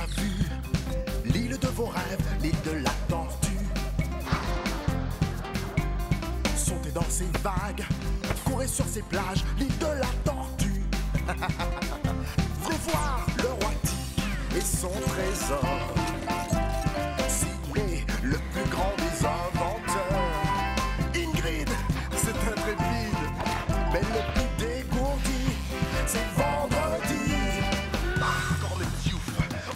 déjà vu l'île de vos rêves, l'île de la tortue. Sautez dans ces vagues, courez sur ces plages, l'île de la tortue. Venez voir le roi Tigre et son trésor. Sydney, le plus grand des inventeurs. Ingrid, c'est intrépide, mais le plus dégourdi, c'est vendredi. Cornet Diouf,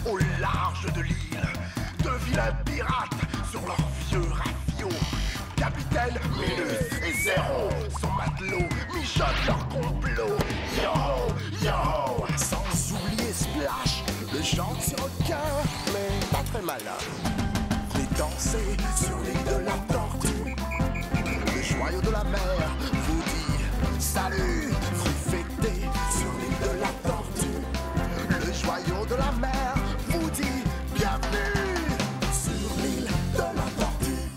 au large de l'île, de vilains pirates sur leurs vieux ravios. Capitaine Minus et Zéro, son matelot, mijotent leur complot. Yo, yo, sans oublier Splash, le gentil requin, mais pas très malin. Venez danser sur l'île de la tortue. Le joyau de la mer vous dit salut. Vous fêtez sur l'île de la tortue. Le joyau de la mer vous dit bienvenue sur l'île de la tortue.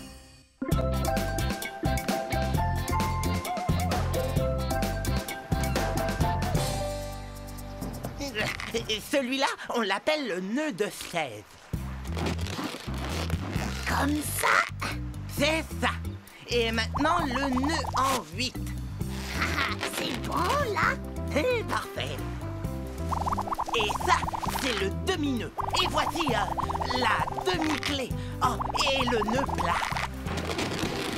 Celui-là, on l'appelle le nœud de 16. Comme ça? C'est ça. Et maintenant, le nœud en 8. Ah, c'est bon, là? Parfait. Et ça, c'est le demi-nœud. Et voici la demi-clé. Oh, et le nœud plat.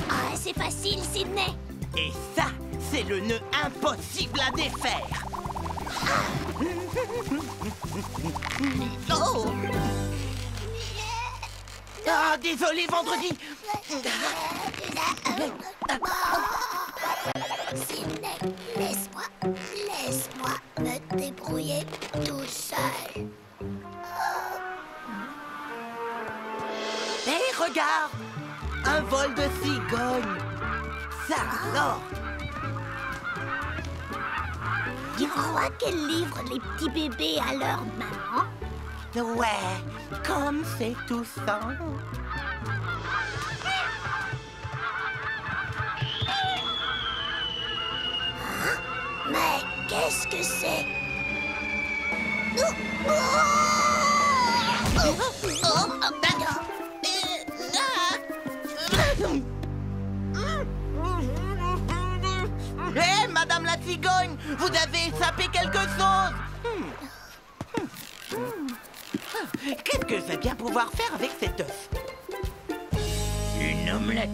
Ah, c'est facile, Sydney. Et ça, c'est le nœud impossible à défaire. Oh! Ah, désolé, vendredi. Sydney, laisse-moi me débrouiller tout seul. Hé, regarde! Un vol de cigogne. Ça alors! Tu crois qu'elle livre les petits bébés à leur maman? Ouais, comme c'est touchant. Mais qu'est-ce que c'est? Hé, Madame la cigogne, vous avez échappé quelque chose. Qu'est-ce que je vais bien pouvoir faire avec cet œuf? Une omelette.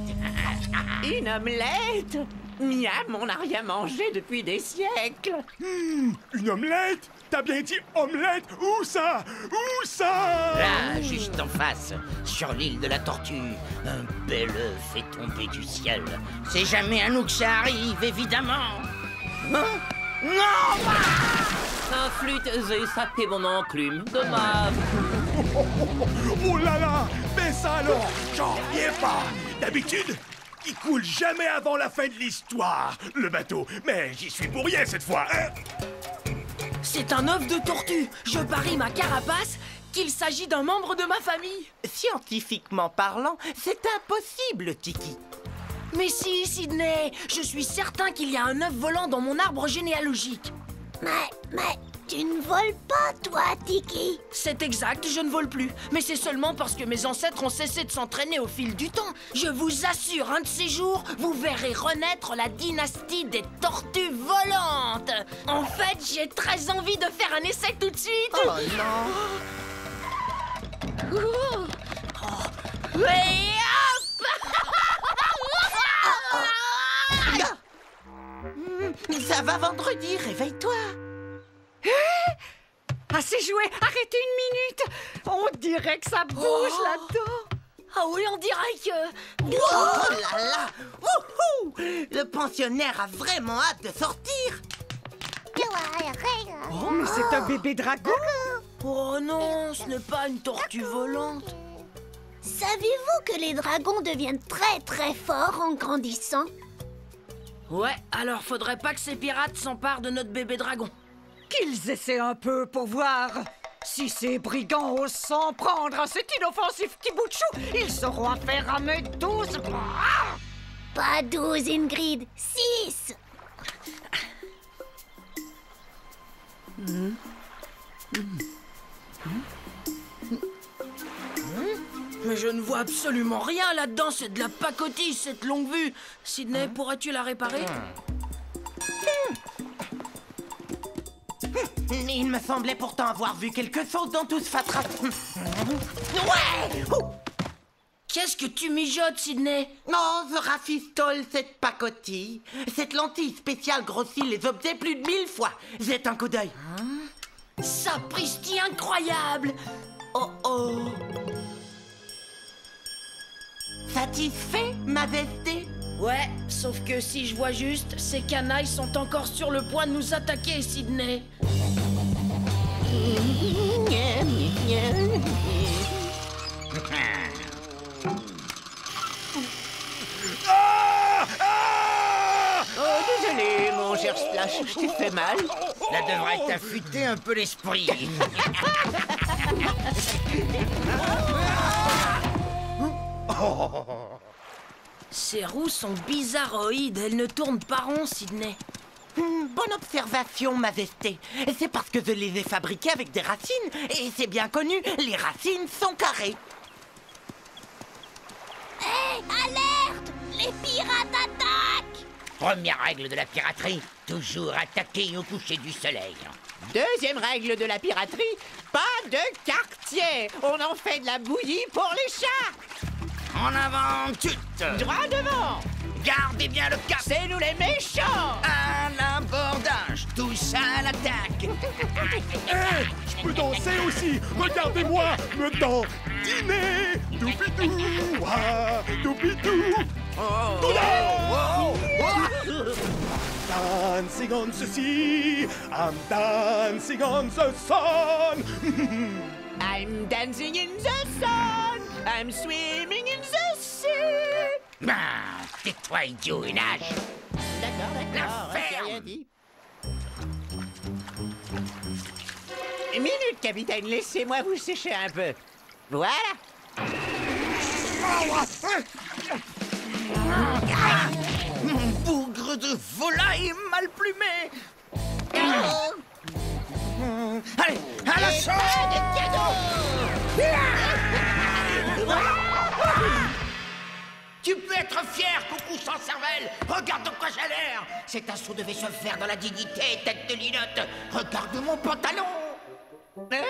Une omelette? Miam, on n'a rien mangé depuis des siècles. Une omelette? T'as bien dit omelette? Où ça? Où ça? Là, juste en face, sur l'île de la Tortue, un bel œuf est tombé du ciel. C'est jamais à nous que ça arrive, évidemment. Hein? Non! Un flûte a sapé mon enclume. Dommage. Oh là là! Mais ça alors, j'en reviens pas! D'habitude, il coule jamais avant la fin de l'histoire, le bateau. Mais j'y suis pour rien cette fois, hein? C'est un œuf de tortue. Je parie ma carapace qu'il s'agit d'un membre de ma famille. Scientifiquement parlant, c'est impossible, Tiki. Mais si, Sydney, je suis certain qu'il y a un œuf volant dans mon arbre généalogique. Mais tu ne voles pas, toi, Tiki. C'est exact, je ne vole plus. Mais c'est seulement parce que mes ancêtres ont cessé de s'entraîner au fil du temps. Je vous assure, un de ces jours, vous verrez renaître la dynastie des tortues volantes. En fait, j'ai très envie de faire un essai tout de suite. Oh non! Et hop! Ça va vendredi, réveille-toi. Assez joué, arrêtez une minute. On dirait que ça bouge là-dedans. Ah oui, on dirait que... Oh là là! Wouhou! Le pensionnaire a vraiment hâte de sortir. Oh, mais c'est un bébé dragon. Oh non, ce n'est pas une tortue volante. Savez-vous que les dragons deviennent très très forts en grandissant? Ouais, alors faudrait pas que ces pirates s'emparent de notre bébé dragon. Qu'ils essaient un peu pour voir. Si ces brigands osent s'en prendre à cet inoffensif petit bout de chou, ils sauront en faire ramer 12. Pas 12, Ingrid, 6. je ne vois absolument rien là-dedans. C'est de la pacotille, cette longue vue. Sydney, pourrais-tu la réparer? Il me semblait pourtant avoir vu quelque chose dans tout ce fatras. Ouais! Qu'est-ce que tu mijotes, Sydney? Non, je rafistole cette pacotille. Cette lentille spéciale grossit les objets plus de 1000 fois. Jette un coup d'œil. Sapristi incroyable! Oh oh! Satisfait, Majesté? Ouais, sauf que si je vois juste, ces canailles sont encore sur le point de nous attaquer, Sydney. Ah! Ah! Oh, désolé, mon cher Splash, je t'ai fait mal. Ça devrait t'affûter un peu l'esprit. Ces roues sont bizarroïdes, elles ne tournent pas rond, Sydney. Bonne observation, Majesté. C'est parce que je les ai fabriquées avec des racines. Et c'est bien connu, les racines sont carrées. Hé, alerte! Les pirates attaquent! Première règle de la piraterie, toujours attaquer au coucher du soleil. Deuxième règle de la piraterie, pas de quartier. On en fait de la bouillie pour les chats. En avant, chute! Droit devant. Gardez bien le cap! C'est nous les méchants. À l'abordage, tous à l'attaque! Je peux danser aussi. Regardez-moi me dandiner. Doupidou, ah, doupidou. Dancing on the sea, I'm dancing on the sun. I'm dancing in the sun. I'm swimming in the sea. Ben, tais-toi, idiot, et nage! D'accord. La j'ai ferme. rien dit. Minute, capitaine, laissez-moi vous sécher un peu. Voilà. Mon bougre de volaille mal plumé! Allez, à l'assaut! Tu peux être fier, coucou sans cervelle! Regarde de quoi j'ai l'air! Cet assaut devait se faire dans la dignité, tête de linotte! Regarde mon pantalon! Hein?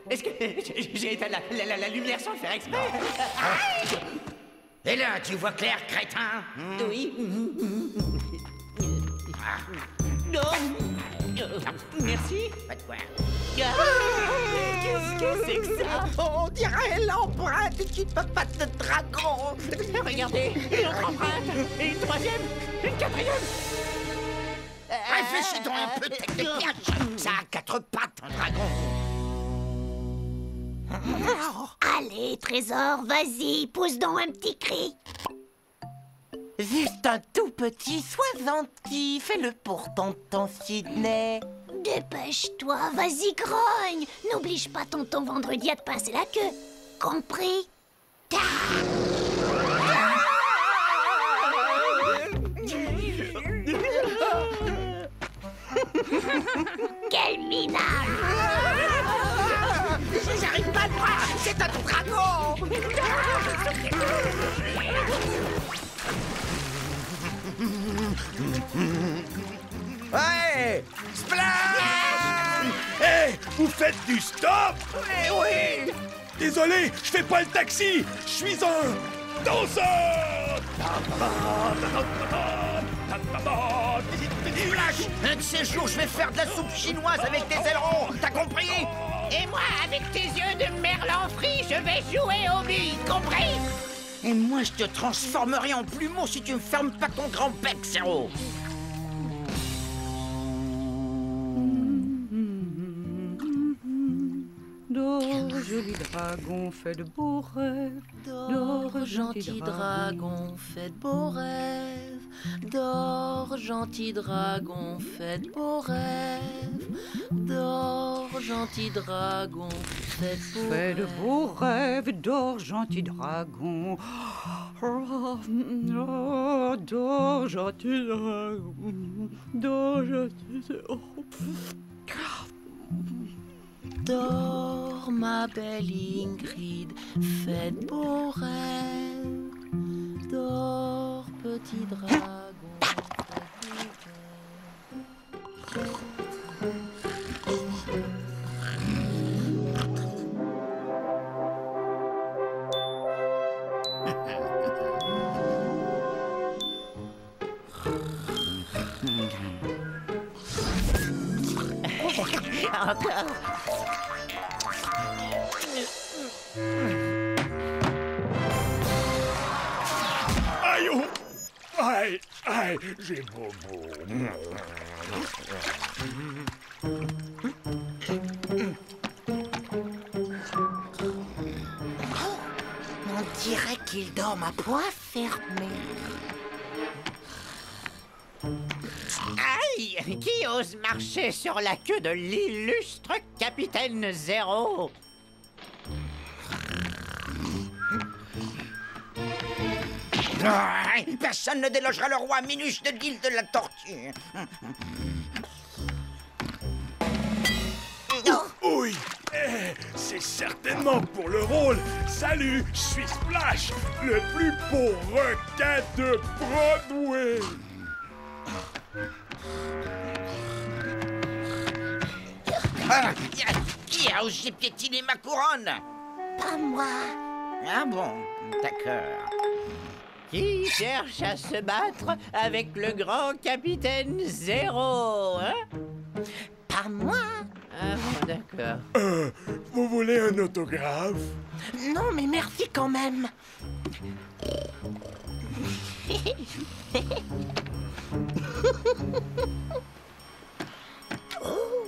Est-ce que j'ai éteint la lumière sans le faire exprès? Et là, tu vois clair, crétin? Oui. Non. Merci. Pas de quoi. Qu'est-ce que c'est que ça? On dirait l'empreinte du papa de dragon. Regardez, une autre empreinte, et une troisième, une quatrième. Réfléchis donc un peu, tête de piège! Ça a 4 pattes, un dragon! Allez, Trésor, vas-y, pousse donc un petit cri. Juste un tout petit, sois gentil. Fais-le pour tonton Sydney. Dépêche-toi, vas-y, grogne. N'oblige pas tonton vendredi à te pincer la queue. Compris? Ta. Quel minable! J'arrive pas à le voir. C'est un dragon. Ouais! Splash! Hé! Vous faites du stop? Oui. Désolé, je fais pas le taxi! Je suis un danseur! Flash! Un de ces jours, je vais faire de la soupe chinoise avec des ailerons! T'as compris? Et moi, avec tes yeux de merlan frit, je vais jouer aux billes, compris? Et moi, je te transformerai en plumeau si tu me fermes pas ton grand bec, Zéro! Dors, joli dragon, fais de beaux rêves. Dors, gentil dragon, fais de beaux rêves. Dors, gentil dragon, fais de beaux rêves. Dors, gentil dragon, fais de beaux Fais de beaux rêves, dors, gentil dragon. Oh, dors, gentil dragon. Dors, gentil dragon. Dors, Dors, ma belle Ingrid, fais de beaux rêves. Dors, petit dragon. Encore. Aïe, oh. Aïe, aïe, j'ai bobo. On dirait qu'il dort à poing fermé. Aïe! Qui ose marcher sur la queue de l'illustre Capitaine Zéro? Personne ne délogera le roi Minus de l'île de la Tortue. Oui, c'est certainement pour le rôle. Salut, je suis Splash, le plus beau requin de Broadway. Qui a osé piétiner ma couronne? Pas moi. Ah bon, d'accord. Qui cherche à se battre avec le grand Capitaine Zéro, hein? Pas moi. Ah bon, d'accord. Vous voulez un autographe? Non, mais merci quand même. Oh.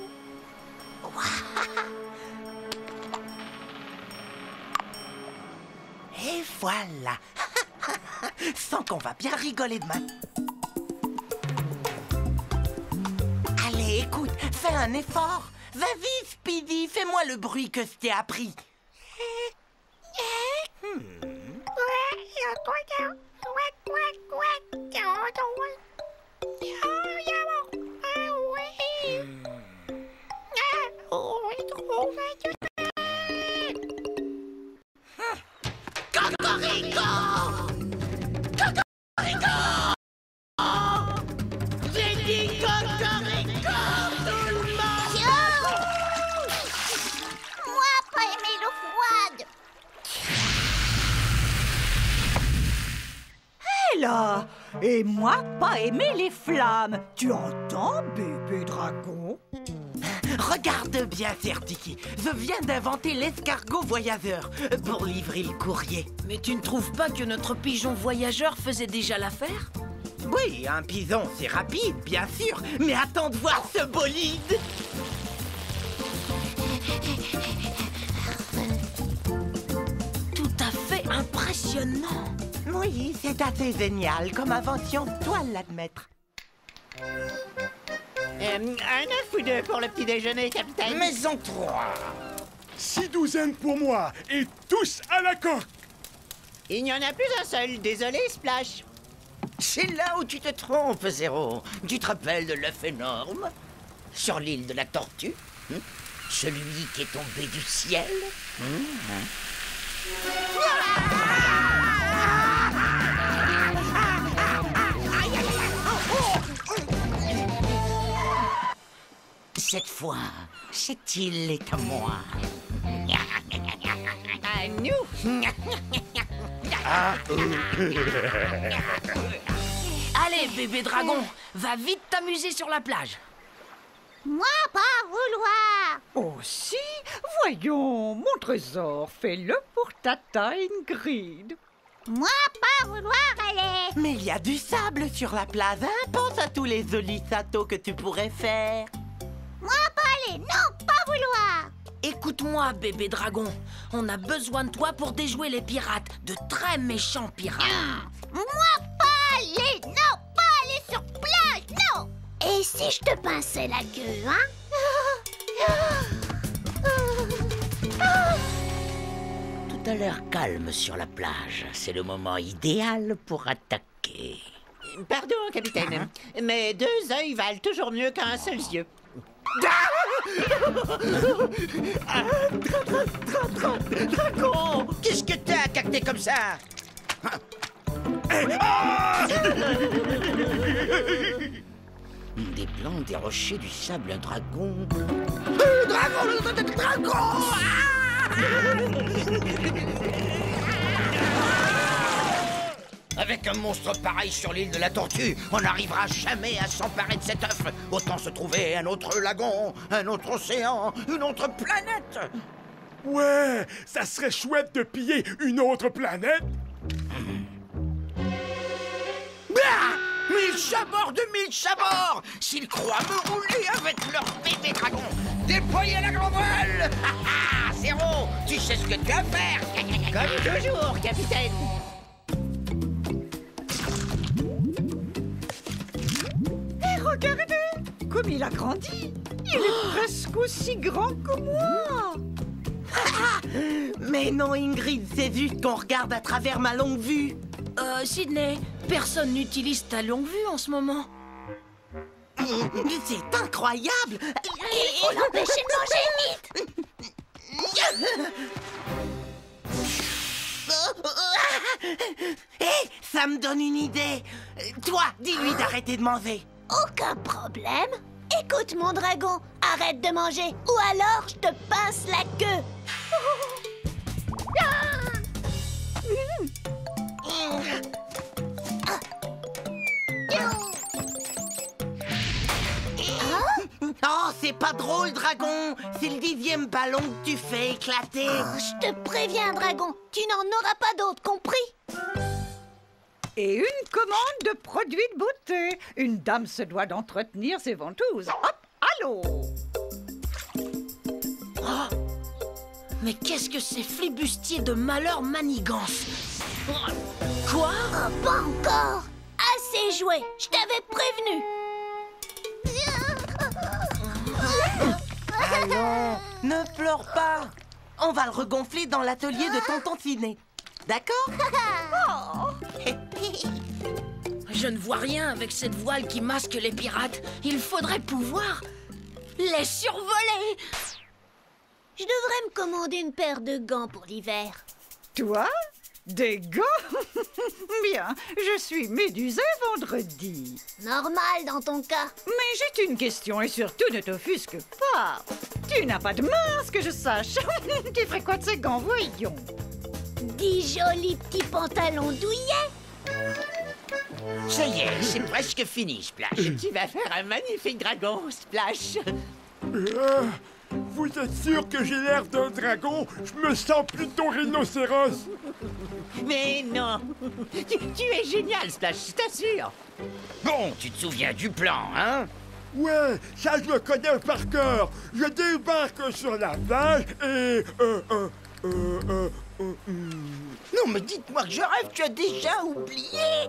Et voilà. Sans qu'on va bien rigoler demain. Allez, écoute, fais un effort. Vas-y, Speedy, fais-moi le bruit que je t'ai appris. Cocorico! Cocorico! J'ai dit cocorico, tout le monde! Moi, pas aimer l'eau froide. Hé là! Et moi, pas aimer les flammes. Tu entends, bébé dragon? Regarde bien, Certiki. Je viens d'inventer l'escargot voyageur pour livrer le courrier. Mais tu ne trouves pas que notre pigeon voyageur faisait déjà l'affaire? Oui, un pigeon, c'est rapide, bien sûr. Mais attends de voir ce bolide. Tout à fait impressionnant. Oui, c'est assez génial comme invention, dois l'admettre. Un œuf ou deux pour le petit déjeuner, capitaine? Maison 3. 6 douzaines pour moi, et tous à la coque. Il n'y en a plus un seul, désolé, Splash. C'est là où tu te trompes, Zéro. Tu te rappelles de l'œuf énorme sur l'île de la Tortue, hein? Celui qui est tombé du ciel, hein? Cette fois, cette île est à moi. À nous. Allez, bébé dragon, va vite t'amuser sur la plage. Moi, pas vouloir. Oh si, voyons, mon trésor, fais-le pour tata Ingrid. Moi, pas vouloir aller. Mais il y a du sable sur la plage, hein? Pense à tous les jolis satos que tu pourrais faire. Moi, pas aller. Non, pas vouloir. Écoute-moi, bébé dragon, on a besoin de toi pour déjouer les pirates, de très méchants pirates. Moi, pas aller. Non, pas aller sur plage. Non. Et si je te pinçais la queue, hein? Tout a l'air calme sur la plage. C'est le moment idéal pour attaquer. Pardon, capitaine, mais deux œils valent toujours mieux qu'un seul yeux. Dragon! Qu'est-ce que t'as à cacter comme ça? Des plantes, des rochers, du sable, un dragon. Dragon! Avec un monstre pareil sur l'île de la Tortue, on n'arrivera jamais à s'emparer de cet œuf. Autant se trouver un autre lagon, un autre océan, une autre planète. Ouais, ça serait chouette de piller une autre planète. Mille sabords de mille sabords! S'ils croient me rouler avec leur bébé dragon, déployez la grand voile! Zéro, tu sais ce que tu as à faire! Comme toujours, capitaine. Et regardez, comme il a grandi. Il est presque aussi grand que moi. Mais non, Ingrid, c'est juste qu'on regarde à travers ma longue vue. Sydney, personne n'utilise ta longue vue en ce moment. C'est incroyable. Il faut l'empêcher de manger vite. Hé, ça me donne une idée. Toi, dis-lui d'arrêter de manger. Aucun problème. Écoute, mon dragon, arrête de manger, ou alors je te pince la queue. Oh, c'est pas drôle, dragon. C'est le 10e ballon que tu fais éclater. Oh, je te préviens, dragon, tu n'en auras pas d'autre, compris? Et une commande de produits de beauté. Une dame se doit d'entretenir ses ventouses. Hop, allô. Oh, mais qu'est-ce que ces flibustiers de malheur manigance? Quoi? Oh, pas encore. Assez joué, je t'avais prévenu. Allons, ne pleure pas. On va le regonfler dans l'atelier de tonton Ciné. D'accord? Je ne vois rien avec cette voile qui masque les pirates. Il faudrait pouvoir les survoler. Je devrais me commander une paire de gants pour l'hiver. Toi? Des gants? Bien, je suis médusée vendredi. Normal dans ton cas. Mais j'ai une question et surtout ne t'offusque pas. Tu n'as pas de masque, que je sache. Tu fréquentes ces gants, voyons. 10 jolis petits pantalons douillets. Ça y est, c'est presque fini, Splash. Tu vas faire un magnifique dragon, Splash. Vous êtes sûr que j'ai l'air d'un dragon? Je me sens plutôt rhinocéros. Mais non. Tu es génial, Splash, je t'assure. Bon, tu te souviens du plan, hein? Ouais, ça je le connais par cœur. Je débarque sur la plage et... Non, mais dites-moi que je rêve, tu as déjà oublié.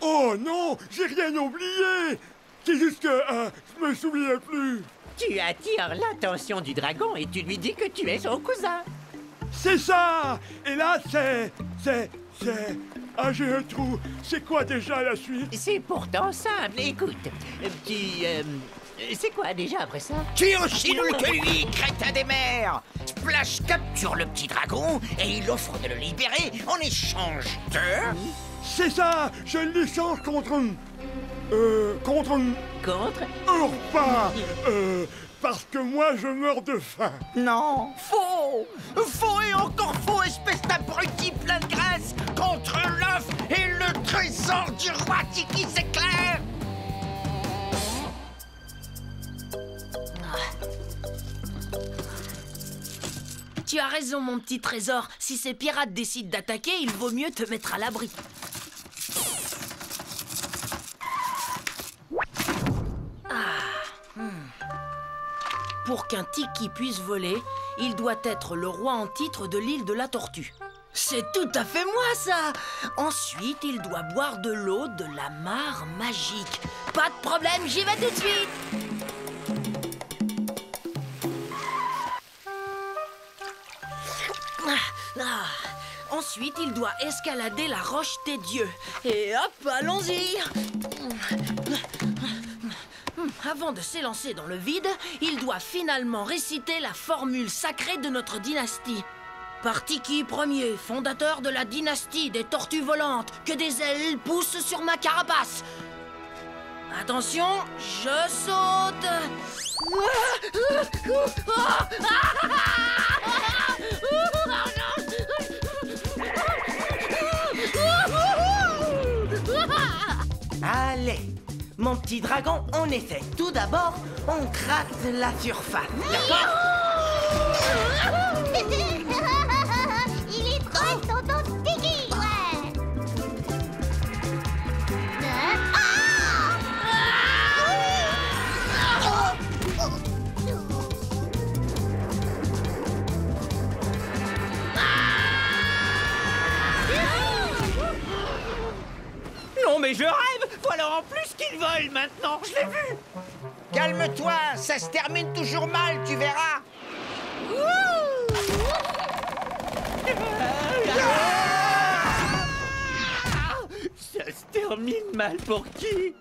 Oh non, j'ai rien oublié. C'est juste que je me souviens plus. Tu attires l'attention du dragon et tu lui dis que tu es son cousin. C'est ça. Et là, c'est... Ah, j'ai un trou. C'est quoi déjà la suite? C'est pourtant simple. Écoute, c'est quoi déjà après ça? Tu es aussi nul que lui, crétin des mers. Splash capture le petit dragon et il offre de le libérer en échange de... C'est ça. Je l'échange contre un repas. Parce que moi, je meurs de faim. Non, faux. Faux et encore faux, espèce d'abruti plein de graisse contre l'œuf et le trésor du roi Tiki s'éclaire. Tu as raison, mon petit trésor. Si ces pirates décident d'attaquer, il vaut mieux te mettre à l'abri. Pour qu'un Tiki puisse voler, il doit être le roi en titre de l'île de la Tortue. C'est tout à fait moi, ça! Ensuite, il doit boire de l'eau de la mare magique. Pas de problème, j'y vais tout de suite! Ensuite, il doit escalader la roche des dieux. Et hop, allons-y! Ah avant de s'élancer dans le vide, il doit finalement réciter la formule sacrée de notre dynastie. Par Tiki Ier, fondateur de la dynastie des tortues volantes, que des ailes poussent sur ma carapace. Attention, je saute. Allez, mon petit dragon, on essaie. Tout d'abord, on gratte la surface, d'accord? Il est très tonton Tiki. Ouais. Non mais je rêve. Voilà en plus qu'il vole maintenant. Je l'ai vu. Calme-toi, ça se termine toujours mal, tu verras. Ça se termine mal pour qui?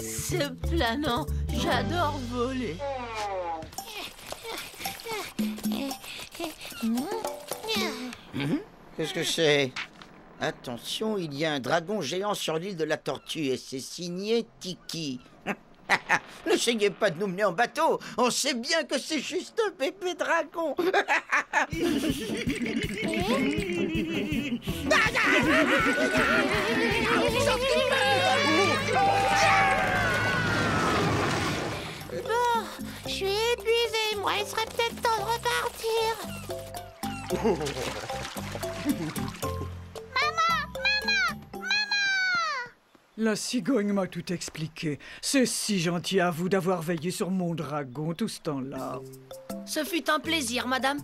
C'est planant, j'adore voler. Qu'est-ce que c'est? Attention, il y a un dragon géant sur l'île de la Tortue et c'est signé Tiki. N'essayez pas de nous mener en bateau. On sait bien que c'est juste un bébé dragon. Bon, je suis épuisée, moi, il serait peut-être temps de repartir. La cigogne m'a tout expliqué. C'est si gentil à vous d'avoir veillé sur mon dragon tout ce temps-là. Ce fut un plaisir, madame.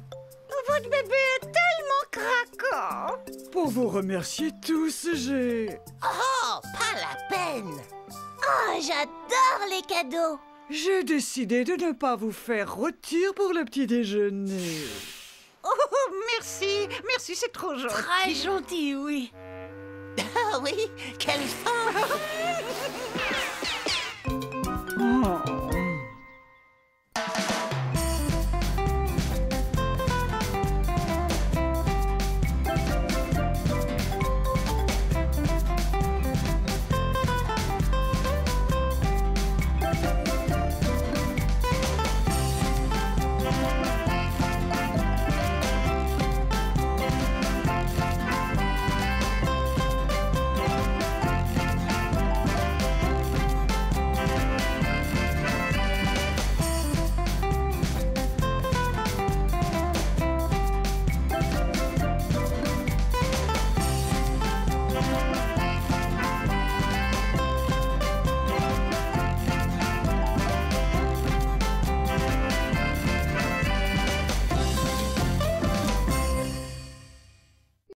Votre bébé est tellement craquant. Pour vous remercier tous, j'ai... Oh, pas la peine. Oh, j'adore les cadeaux. J'ai décidé de ne pas vous faire rôtir pour le petit déjeuner. Oh, merci. Merci, c'est trop gentil. Très gentil, oui. Ah oui, quelle fin.